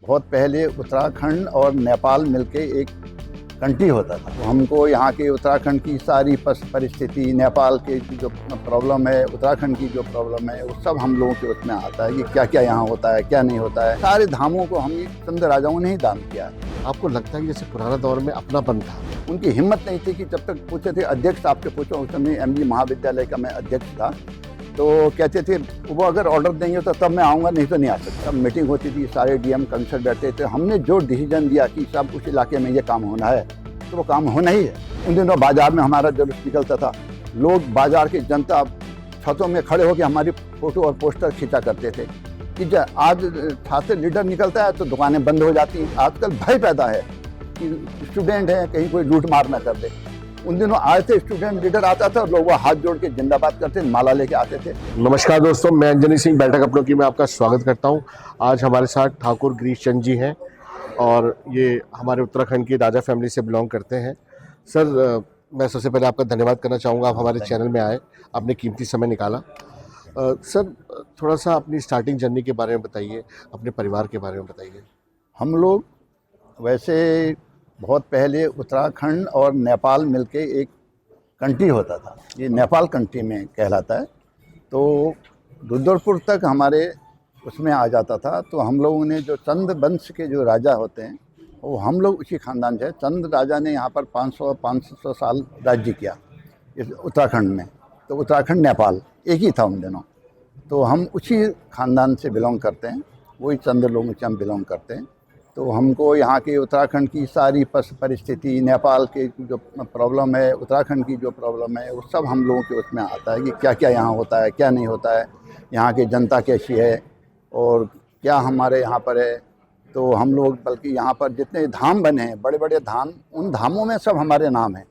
बहुत पहले उत्तराखंड और नेपाल मिलके एक कंट्री होता था। तो हमको यहाँ के उत्तराखंड की सारी परिस्थिति, नेपाल के जो प्रॉब्लम है, उत्तराखंड की जो प्रॉब्लम है, वो सब हम लोगों के उसमें आता है कि क्या क्या यहाँ होता है, क्या नहीं होता है। सारे धामों को हम चंद राजाओं ने ही दान किया है। आपको लगता है कि जैसे पुराना दौर में अपनापन था? उनकी हिम्मत नहीं थी कि जब तक पूछे थे अध्यक्ष आपके पूछो, उस समय MG महाविद्यालय का मैं अध्यक्ष था, तो कहते थे वो अगर ऑर्डर देंगे तो तब मैं आऊँगा, नहीं तो नहीं आ सकता। मीटिंग होती थी, सारे DM कमिश्नर बैठते थे। हमने जो डिसीजन दिया कि सब उस इलाके में ये काम होना है तो वो काम होना ही है। उन दिनों बाजार में हमारा जुलूस निकलता था, लोग बाजार की जनता छतों में खड़े होकर हमारी फोटो और पोस्टर खींचा करते थे कि आज छात्र लीडर निकलता है तो दुकानें बंद हो जाती हैं। आजकल भय पैदा है कि स्टूडेंट है, कहीं कोई लूट मार ना कर दे। उन दिनों आए थे, स्टूडेंट लीडर आता था और लोग वो हाथ जोड़ के जिंदाबाद करते, माला लेके आते थे। नमस्कार दोस्तों, मैं अंजनी सिंह बैठक अपनों की में आपका स्वागत करता हूं। आज हमारे साथ ठाकुर गिरीश चंद जी हैं और ये हमारे उत्तराखंड की राजा फैमिली से बिलोंग करते हैं। सर, मैं सबसे पहले आपका धन्यवाद करना चाहूँगा, आप हमारे चैनल में आए, आपने कीमती समय निकाला। सर, थोड़ा सा अपनी स्टार्टिंग जर्नी के बारे में बताइए, अपने परिवार के बारे में बताइए। हम लोग वैसे बहुत पहले उत्तराखंड और नेपाल मिलके एक कंट्री होता था, ये नेपाल कंट्री में कहलाता है। तो रुद्रपुर तक हमारे उसमें आ जाता था। तो हम लोगों ने जो चंद वंश के जो राजा होते हैं वो हम लोग उसी खानदान से। चंद राजा ने यहाँ पर 500 साल राज्य किया इस उत्तराखंड में। तो उत्तराखंड नेपाल एक ही था उन दिनों। तो हम उसी खानदान से बिलोंग करते हैं, वही चंद लोगों से हम बिलोंग करते हैं। तो हमको यहाँ के उत्तराखंड की सारी परिस्थिति, नेपाल के जो प्रॉब्लम है, उत्तराखंड की जो प्रॉब्लम है, वो सब हम लोगों के उसमें आता है कि क्या क्या यहाँ होता है, क्या नहीं होता है, यहाँ की जनता कैसी है और क्या हमारे यहाँ पर है। तो हम लोग बल्कि यहाँ पर जितने धाम बने हैं, बड़े बड़े धाम, उन धामों में सब हमारे नाम हैं।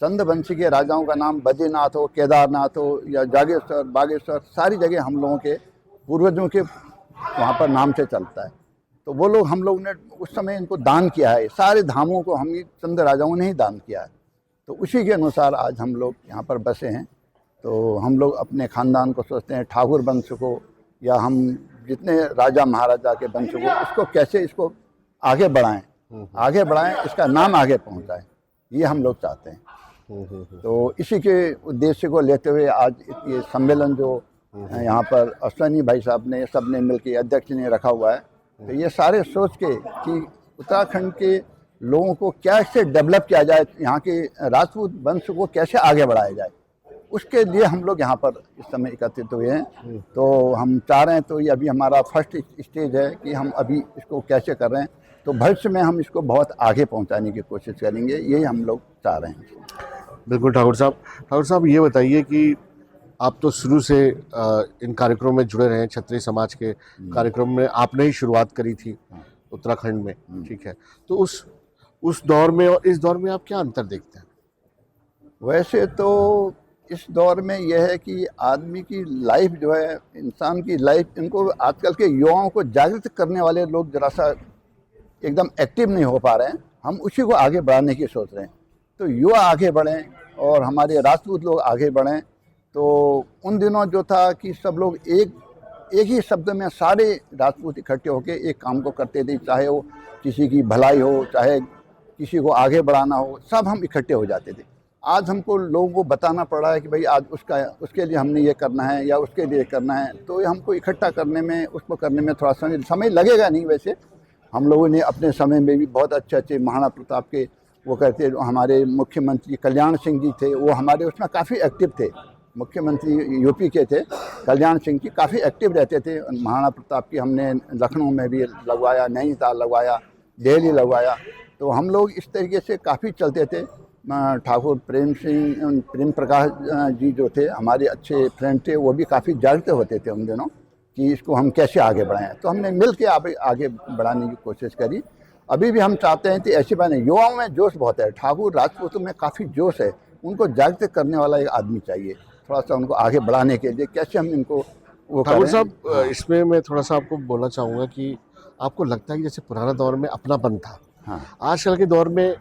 चंद्रवंशी के राजाओं का नाम बद्रीनाथ हो, केदारनाथ हो या जागेश्वर, बागेश्वर, सारी जगह हम लोगों के पूर्वजों के वहाँ पर नाम से चलता है। तो वो लोग, हम लोग ने उस समय इनको दान किया है। सारे धामों को हम चंद राजाओं ने ही दान किया है। तो उसी के अनुसार आज हम लोग यहाँ पर बसे हैं। तो हम लोग अपने ख़ानदान को सोचते हैं, ठाकुर वंश को या हम जितने राजा महाराजा के वंश को, इसको कैसे इसको आगे बढ़ाएं, इसका नाम आगे पहुँचाएं, ये हम लोग चाहते हैं। तो इसी के उद्देश्य को लेते हुए आज ये सम्मेलन जो यहाँ पर अश्वनी भाई साहब ने, सब ने मिलकर, अध्यक्ष ने रखा हुआ है। तो ये सारे सोच के कि उत्तराखंड के लोगों को कैसे डेवलप किया जाए, यहाँ के राजपूत वंश को कैसे आगे बढ़ाया जाए, उसके लिए हम लोग यहाँ पर इस समय एकत्रित हुए हैं। तो हम चाह रहे हैं, तो ये अभी हमारा फर्स्ट स्टेज है कि हम अभी इसको कैसे कर रहे हैं। तो भविष्य में हम इसको बहुत आगे पहुँचाने की कोशिश करेंगे, यही हम लोग चाह रहे हैं। बिल्कुल ठाकुर साहब, ये बताइए कि आप तो शुरू से इन कार्यक्रमों में जुड़े रहे हैं, क्षत्रिय समाज के कार्यक्रम में आपने ही शुरुआत करी थी उत्तराखंड में, ठीक है। तो उस दौर में और इस दौर में आप क्या अंतर देखते हैं? वैसे तो इस दौर में यह है कि आदमी की लाइफ जो है, इंसान की लाइफ, इनको आजकल के युवाओं को जागृत करने वाले लोग जरा सा एकदम एक्टिव नहीं हो पा रहे हैं। हम उसी को आगे बढ़ाने की सोच रहे हैं। तो युवा आगे बढ़ें और हमारे राजपूत लोग आगे बढ़ें। तो उन दिनों जो था कि सब लोग एक ही शब्द में सारे राजपूत इकट्ठे होकर एक काम को करते थे, चाहे वो किसी की भलाई हो, चाहे किसी को आगे बढ़ाना हो, सब हम इकट्ठे हो जाते थे। आज हमको लोगों को बताना पड़ रहा है कि भाई आज उसके लिए हमने ये करना है या उसके लिए करना है। तो हमको इकट्ठा करने में, उसको करने में थोड़ा समय लगेगा नहीं। वैसे हम लोगों ने अपने समय में भी बहुत अच्छे महाराणा प्रताप के वो कहते, हमारे मुख्यमंत्री कल्याण सिंह जी थे, वो हमारे उसमें काफ़ी एक्टिव थे। मुख्यमंत्री यूपी के थे कल्याण सिंह जी, काफ़ी एक्टिव रहते थे। महाराणा प्रताप की हमने लखनऊ में भी लगवाया, नैनीताल लगवाया, दिल्ली लगवाया। तो हम लोग इस तरीके से काफ़ी चलते थे। ठाकुर प्रेम प्रकाश जी जो थे, हमारे अच्छे फ्रेंड थे, वो भी काफ़ी जागृत होते थे उन दिनों कि इसको हम कैसे आगे बढ़ाएं। तो हमने मिल के आगे बढ़ाने की कोशिश करी। अभी भी हम चाहते हैं कि ऐसी बात नहीं, युवाओं में जोश बहुत है, ठाकुर राजपूतों में काफ़ी जोश है। उनको जागृत करने वाला एक आदमी चाहिए, थोड़ा सा उनको आगे बढ़ाने के लिए कैसे हम इनको वो ठाकुर करें। साहब, इसमें मैं थोड़ा सा आपको बोलना चाहूँगा कि आपको लगता है कि जैसे पुराना दौर में अपनापन था, हाँ, आजकल के दौर में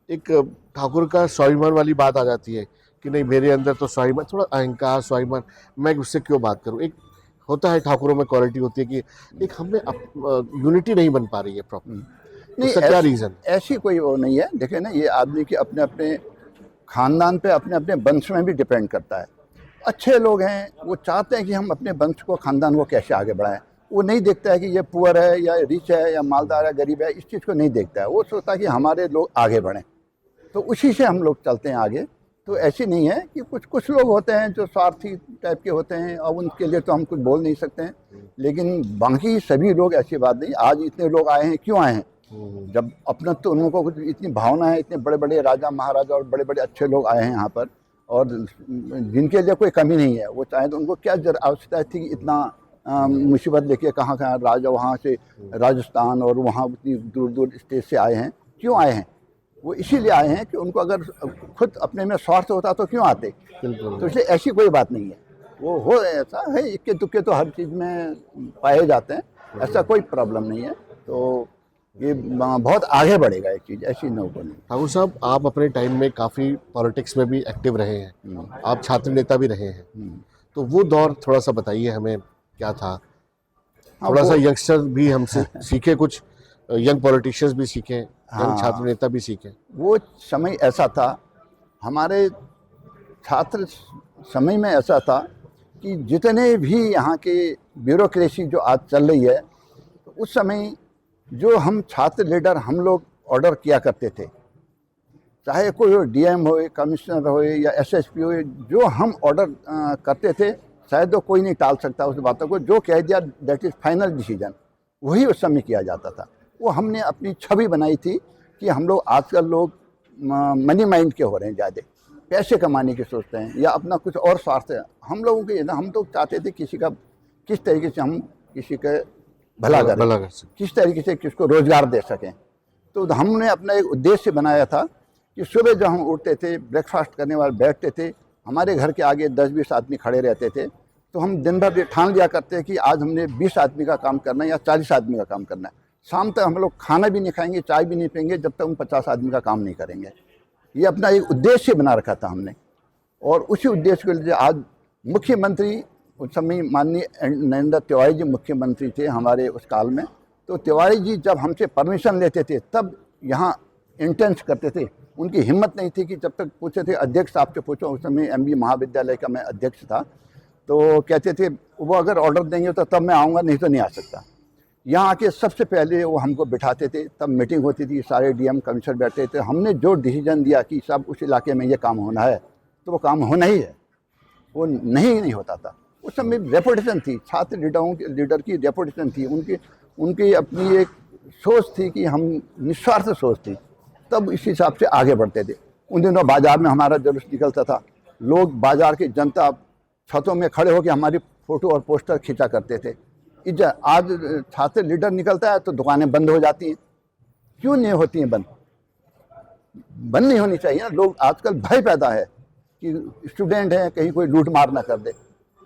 एक ठाकुर का स्वाभिमान वाली बात आ जाती है कि नहीं, मेरे अंदर तो स्वाभिमान, थोड़ा अहंकार, स्वाभिमान, मैं उससे क्यों बात करूं। एक होता है ठाकुरों में क्वालिटी होती है कि एक हमें यूनिटी नहीं बन पा रही है प्रॉपर, नहीं, उसका क्या रीज़न? ऐसी कोई वो नहीं है। देखिए ना, ये आदमी के अपने अपने खानदान पे, अपने अपने वंश में भी डिपेंड करता है। अच्छे लोग हैं, वो चाहते हैं कि हम अपने वंश को, खानदान को कैसे आगे बढ़ाएं। वो नहीं देखता है कि ये पुअर है या रिच है या मालदार है गरीब है, इस चीज़ को नहीं देखता है। वो सोचता है कि हमारे लोग आगे बढ़ें, तो उसी से हम लोग चलते हैं आगे। तो ऐसी नहीं है कि कुछ लोग होते हैं जो स्वार्थी टाइप के होते हैं, और उनके लिए तो हम कुछ बोल नहीं सकते हैं, लेकिन बाकी सभी लोग ऐसी बात नहीं। आज इतने लोग आए हैं, क्यों आए हैं? जब अपना तो उनको कुछ इतनी भावना है, इतने बड़े बड़े राजा महाराजा और बड़े बड़े अच्छे लोग आए हैं यहाँ पर, और जिनके लिए कोई कमी नहीं है। वो चाहे तो उनको क्या आवश्यकता थी कि इतना मुसीबत लेके कहाँ कहाँ राजा वहाँ से राजस्थान और वहाँ इतनी दूर दूर स्टेट से आए हैं। क्यों आए हैं? वो इसीलिए आए हैं कि उनको अगर खुद अपने में स्वार्थ होता तो क्यों आते। तो इसलिए ऐसी कोई बात नहीं है। वो हो ऐसा है, इक्के दुक्के तो हर चीज़ में पाए जाते हैं, ऐसा कोई प्रॉब्लम नहीं है। तो ये बहुत आगे बढ़ेगा ये चीज़, ऐसी नौको नहीं। ठाकुर साहब, आप अपने टाइम में काफ़ी पॉलिटिक्स में भी एक्टिव रहे हैं, आप छात्र नेता भी रहे हैं, तो वो दौर थोड़ा सा बताइए हमें, क्या था? थोड़ा सा यंगस्टर भी हमसे सीखे, कुछ यंग पॉलिटिशियंस भी सीखें, यंग छात्र नेता भी सीखें। वो समय ऐसा था, हमारे छात्र समय में ऐसा था कि जितने भी यहाँ के ब्यूरोक्रेसी जो आज चल रही है, उस समय जो हम छात्र लीडर हम लोग ऑर्डर किया करते थे, चाहे कोई हो, डीएम हो, कमिश्नर हो या एसएसपी हो, जो हम ऑर्डर करते थे, शायद तो कोई नहीं टाल सकता उस बातों को। जो कह दिया दैट इज़ फाइनल डिसीजन, वही उस समय किया जाता था। वो हमने अपनी छवि बनाई थी कि हम लोग, आजकल लोग मनी माइंड के हो रहे हैं, ज़्यादा पैसे कमाने की सोचते हैं या अपना कुछ और स्वार्थ है। हम लोगों के ना, हम तो चाहते थे किसी का, किस तरीके से हम किसी का भला करें, किस तरीके से किसको रोजगार दे सकें। तो हमने अपना एक उद्देश्य बनाया था कि सुबह जब हम उठते थे, ब्रेकफास्ट करने वाले बैठते थे, हमारे घर के आगे 10-20 आदमी खड़े रहते थे। तो हम दिन भर ठान लिया करते कि आज हमने 20 आदमी का काम करना है या 40 आदमी का काम करना है। शाम तक हम लोग खाना भी नहीं खाएंगे, चाय भी नहीं पियेंगे, जब तक हम 50 आदमी का काम नहीं करेंगे। ये अपना एक उद्देश्य बना रखा था हमने, और उसी उद्देश्य के लिए आज मुख्यमंत्री, उस समय माननीय नरेंद्र तिवारी जी मुख्यमंत्री थे हमारे उस काल में। तो तिवारी जी जब हमसे परमिशन लेते थे, तब यहाँ इंटेंस करते थे। उनकी हिम्मत नहीं थी कि जब तक पूछे थे, अध्यक्ष साहब से पूछो, उस समय MB महाविद्यालय का मैं अध्यक्ष था, तो कहते थे वो अगर ऑर्डर देंगे तो तब मैं आऊँगा, नहीं तो नहीं आ सकता। यहाँ आके सबसे पहले वो हमको बिठाते थे, तब मीटिंग होती थी, सारे DM कमिश्नर बैठते थे। हमने जो डिसीजन दिया कि सब उस इलाके में ये काम होना है, तो वो काम होना ही है, वो नहीं होता था। उस समय रेपुटेशन थी, छात्र लीडर की रेपुटेशन थी, उनकी अपनी एक सोच थी कि हम निस्वार्थ सोच थी, तब इस हिसाब से आगे बढ़ते थे। उन दिनों बाजार में हमारा जुलूस निकलता था, लोग बाजार की जनता छतों में खड़े होकर हमारी फ़ोटो और पोस्टर खींचा करते थे। आज छात्र लीडर निकलता है तो दुकानें बंद हो जाती हैं। क्यों नहीं होती हैं बंद? बंद नहीं होनी चाहिए ना। लोग आजकल भय पैदा है कि स्टूडेंट हैं, कहीं कोई लूट मार ना कर दे।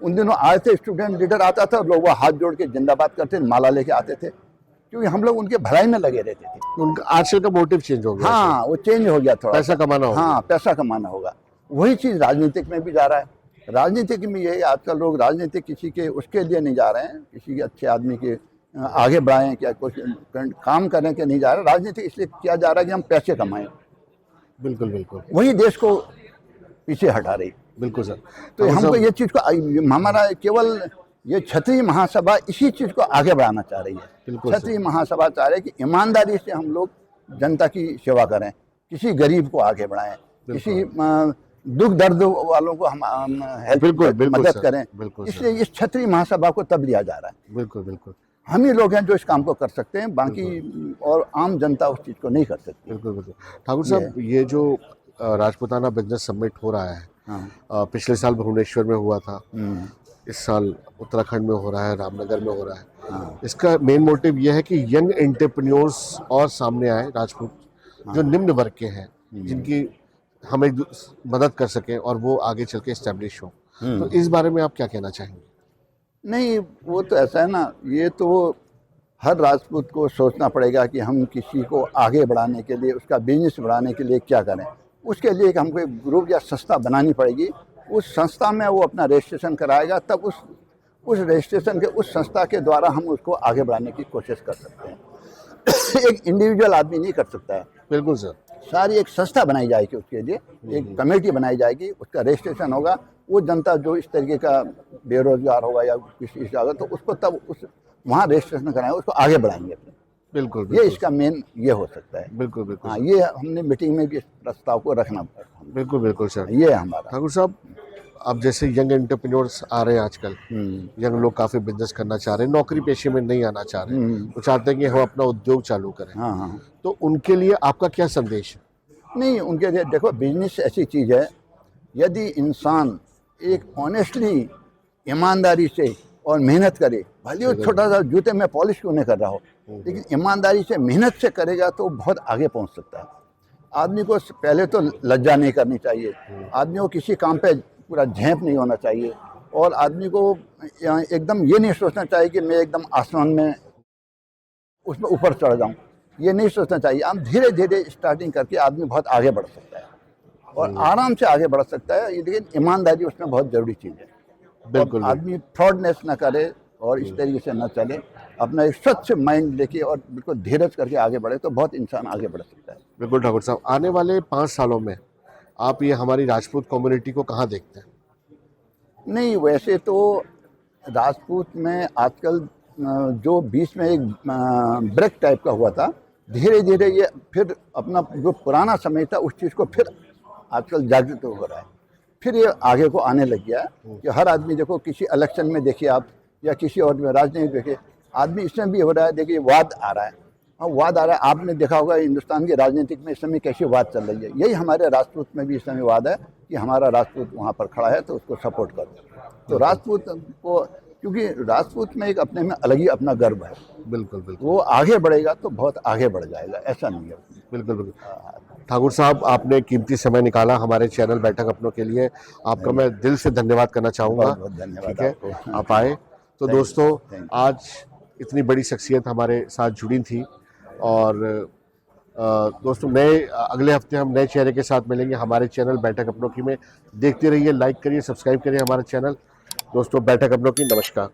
उन दिनों आए थे, स्टूडेंट लीडर आता था, लोग वो हाथ जोड़ के जिंदाबाद करते, माला लेके आते थे, क्योंकि हम लोग उनके भलाई में लगे रहते थे। उनका आजकल का मोटिव चेंज हो गया। हाँ, वो चेंज हो गया थोड़ा, पैसा कमाना होगा। हाँ, पैसा कमाना होगा। वही चीज़ राजनीतिक में भी जा रहा है। राजनीतिक में यही, आजकल लोग राजनीतिक किसी के उसके लिए नहीं जा रहे हैं, किसी के अच्छे आदमी के आगे बढ़ाएं, क्या कुछ काम करने के नहीं जा रहे। राजनीतिक इसलिए किया जा रहा है कि हम पैसे कमाएं। बिल्कुल बिल्कुल, वही देश को पीछे हटा रही। बिल्कुल सर। तो हमको ये चीज़ को, हमारा केवल ये क्षत्रिय महासभा इसी चीज़ को आगे बढ़ाना चाह रही है। क्षत्रिय महासभा चाह रहे हैं कि ईमानदारी से हम लोग जनता की सेवा करें, किसी गरीब को आगे बढ़ाएं, किसी दुख दर्द वालों को हम हेल्प मदद करें। इसलिए इस क्षत्रिय महासभा को तब लिया जा रहा है। बिल्कुल बिल्कुल, हम ही लोग हैं जो इस काम को कर सकते हैं, बाकी और आम जनता उस चीज़ को नहीं कर सकती। बिल्कुल बिल्कुल। ठाकुर साहब, ये जो राजपूताना बिजनेस समिट हो रहा है, पिछले साल भुवनेश्वर में हुआ था, इस साल उत्तराखंड में हो रहा है, रामनगर में हो रहा है। इसका मेन मोटिव यह है कि यंग एंटरप्रेन्योर्स और सामने आए, राजपूत जो निम्न वर्ग के हैं, जिनकी हमें मदद कर सकें और वो आगे चल के इस्टेब्लिश हो। तो इस बारे में आप क्या कहना चाहेंगे? नहीं, वो तो ऐसा है ना, ये तो हर राजपूत को सोचना पड़ेगा कि हम किसी को आगे बढ़ाने के लिए, उसका बिजनेस बढ़ाने के लिए क्या करें। उसके लिए हमको एक ग्रुप या संस्था बनानी पड़ेगी। उस संस्था में वो अपना रजिस्ट्रेशन कराएगा, तब उस रजिस्ट्रेशन के उस संस्था के द्वारा हम उसको आगे बढ़ाने की कोशिश कर सकते हैं। एक इंडिविजुअल आदमी नहीं कर सकता है, बिल्कुल सर। सारी एक संस्था बनाई जाएगी उसके लिए, एक कमेटी बनाई जाएगी, उसका रजिस्ट्रेशन होगा। वो जनता जो इस तरीके का बेरोजगार होगा या किसी से होगा तो उसको तब उस वहाँ रजिस्ट्रेशन कराएंगे, उसको आगे बढ़ाएंगे। बिल्कुल ये बिल्कुल इसका मेन ये हो सकता है। बिल्कुल बिल्कुल हाँ, ये हमने मीटिंग में भी इस प्रस्ताव को रखना पड़ा। बिल्कुल बिल्कुल सर। ये है हमारा। ठाकुर साहब, अब जैसे यंग एंटरप्रेन्योर्स आ रहे हैं आजकल, यंग लोग काफ़ी बिजनेस करना चाह रहे हैं, नौकरी पेशे में नहीं आना चाह रहे हैं, वो चाहते हैं कि हम अपना उद्योग चालू करें। हाँ हाँ, तो उनके लिए आपका क्या संदेश है? नहीं उनके लिए देखो, बिजनेस ऐसी चीज़ है, यदि इंसान एक ऑनेस्टली, ईमानदारी से और मेहनत करे, भले वो छोटा सा जूते में पॉलिश क्यों नहीं कर रहा हो, लेकिन ईमानदारी से मेहनत से करेगा तो बहुत आगे पहुंच सकता है। आदमी को पहले तो लज्जा नहीं करनी चाहिए, आदमी को किसी काम पे पूरा झेप नहीं होना चाहिए, और आदमी को एकदम ये नहीं सोचना चाहिए कि मैं एकदम आसमान में उसमें ऊपर चढ़ जाऊं, ये नहीं सोचना चाहिए। हम धीरे धीरे स्टार्टिंग करके आदमी बहुत आगे बढ़ सकता है और आराम से आगे बढ़ सकता है, लेकिन ईमानदारी उसमें बहुत ज़रूरी चीज़ है। बिल्कुल आदमी फ्रॉडनेस ना करे और इस तरीके से ना चले, अपना एक स्वच्छ माइंड लेके और बिल्कुल धीरज करके आगे बढ़े तो बहुत इंसान आगे बढ़ सकता है। बिल्कुल ठाकुर साहब, आने वाले 5 सालों में आप ये हमारी राजपूत कम्युनिटी को कहाँ देखते हैं? नहीं, वैसे तो राजपूत में आजकल जो बीच में एक ब्रेक टाइप का हुआ था, धीरे धीरे ये फिर अपना जो पुराना समय था उस चीज़ को फिर आजकल जागृत हो रहा है, फिर ये आगे को आने लग गया है कि हर आदमी देखो, किसी इलेक्शन में देखिए आप या किसी और में राजनीति देखिए, आदमी इसमें भी हो रहा है। देखिए वाद आ रहा है, हाँ वाद आ रहा है। आपने देखा होगा हिंदुस्तान की राजनीतिक में इस समय कैसी वाद चल रही है, यही हमारे राजपूत में भी इस समय वाद है कि हमारा राजपूत वहाँ पर खड़ा है तो उसको सपोर्ट करो। तो राजपूत को, क्योंकि राजपूत में एक अपने में अलग ही अपना गर्व है, बिल्कुल बिल्कुल वो आगे बढ़ेगा तो बहुत आगे बढ़ जाएगा, ऐसा नहीं है। बिल्कुल बिल्कुल। ठाकुर साहब, आपने कीमती समय निकाला हमारे चैनल बैठक अपनों के लिए, आपका मैं दिल से धन्यवाद करना चाहूँगा। बहुत बहुत धन्यवाद ठीक है, आपको। आप आए। तो Thank you, दोस्तों, thank you. आज इतनी बड़ी शख्सियत हमारे साथ जुड़ी थी, और दोस्तों नए अगले हफ्ते हम नए चेहरे के साथ मिलेंगे हमारे चैनल बैठक अपनों की में। देखते रहिए, लाइक करिए, सब्सक्राइब करिए हमारा चैनल। दोस्तों, बैठक अपनों की, नमस्कार।